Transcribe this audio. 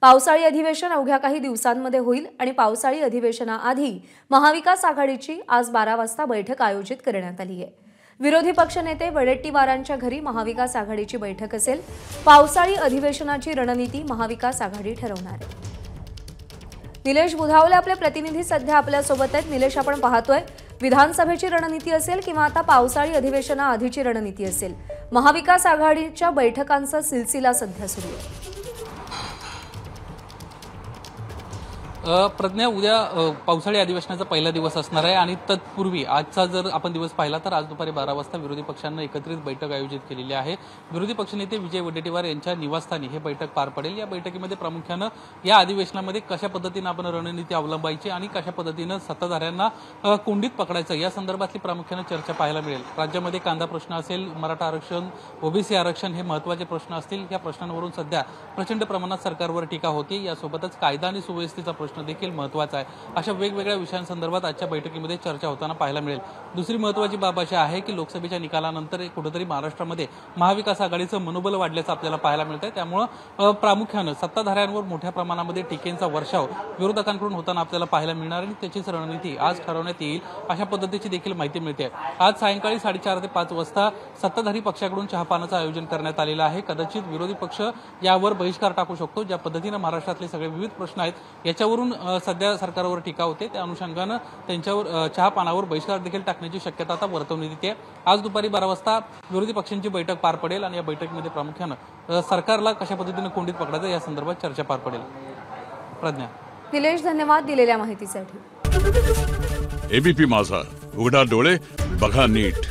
पावसाळी अधिवेशन अवघ्या काही दिवसांमध्ये होईल आणि पावसाळी अधिवेशनाआधी महाविकास आघाडीची आज 12 वाजता बैठक आयोजित करण्यात आली आहे। विरोधी पक्षनेते वडेट्टीवारांच्या घरी महाविकास आघाडीची बैठक असेल। पावसाळी अधिवेशनाची रणनीती महाविकास आघाडी ठरवणार आहे। निलेश बुधावले आपले प्रतिनिधी सध्या आपल्या सोबत आहेत। निलेश, आपण पाहतोय विधानसभेची रणनीती असेल किंवा आता पावसाळी अधिवेशनाआधीची रणनीती असेल, महाविकास आघाडीच्या बैठकांचा सिलसिला सध्या सुरू आहे। प्रज्ञा, उद्या पावसाळी अधिवेशनाचा पहिला दिवस असणार आहे आणि तत्पूर्वी आजचा जर आपण दिवस पाहिला तर आज दुपारी 12 वाजता विरोधी पक्षांना एकत्रित बैठक आयोजित केलेली आहे। विरोधी पक्षनेते विजय वडेट्टीवार यांच्या निवासस्थानी हे बैठक पार पडेल। या बैठकीमध्ये प्रामुख्याने या अधिवेशनामध्ये कशा पद्धतीने आपण रणनीती अवलंबायची आणि कशा पद्धतीने सत्ताधाऱ्यांना कोंडीत पकडायचं या संदर्भातली प्रामुख्याने चर्चा पाहायला मिळेल। राज्यामध्ये कांदा प्रश्न असेल, मराठा आरक्षण, ओबीसी आरक्षण हे महत्त्वाचे प्रश्न असतील। या प्रश्नांवरून सध्या प्रचंड प्रमाणात सरकारवर टीका होते। यासोबतच कायदा आणि सुव्यवस्थेचा प्रश्न देखील महत्त्वाचा आहे। अशा वेगवेगळ्या विषयांसंदर्भात आजच्या बैठकीमध्ये चर्चा होताना पाहायला मिळेल। दुसरी महत्त्वाची बाब अशी आहे की लोकसभेच्या निकालानंतर कुठेतरी महाराष्ट्रामध्ये महाविकास आघाडीचं मनोबल वाढल्याचं आपल्याला पाहायला मिळतंय। त्यामुळे प्रामुख्याने सत्ताधाऱ्यांवर मोठ्या प्रमाणामध्ये टीकेचा वर्षाव विरोधकांकडून होताना आपल्याला पाहायला मिळणार आणि त्याचीच रणनीती आज ठरवण्यात येईल अशा पद्धतीची देखील माहिती मिळते। आज सायंकाळी 4:30 ते 5 वाजता सत्ताधारी पक्षाकडून चहापानाचं आयोजन करण्यात आलेलं आहे। कदाचित विरोधी पक्ष यावर बहिष्कार टाकू शकतो। ज्या पद्धतीने महाराष्ट्रातले सगळे विविध प्रश्न आहेत याच्यावरून सध्या सरकारवर टीका होते, त्या अनुषंगाने त्यांच्यावर चहापानावर बहिष्कार देखील टाकण्याची शक्यता आता वर्तवण्यात येते। आज दुपारी 12 वाजता विरोधी पक्षांची बैठक पार पडेल आणि या बैठकीमध्ये प्रामुख्याने सरकारला कशा पद्धतीने कोंडीत पकडायचं या संदर्भात चर्चा पार पडेल। प्रज्ञा। निलेश, धन्यवाद दिलेल्या माहितीसाठी। एबीपी माझा, उघडा डोळे बघा नीट।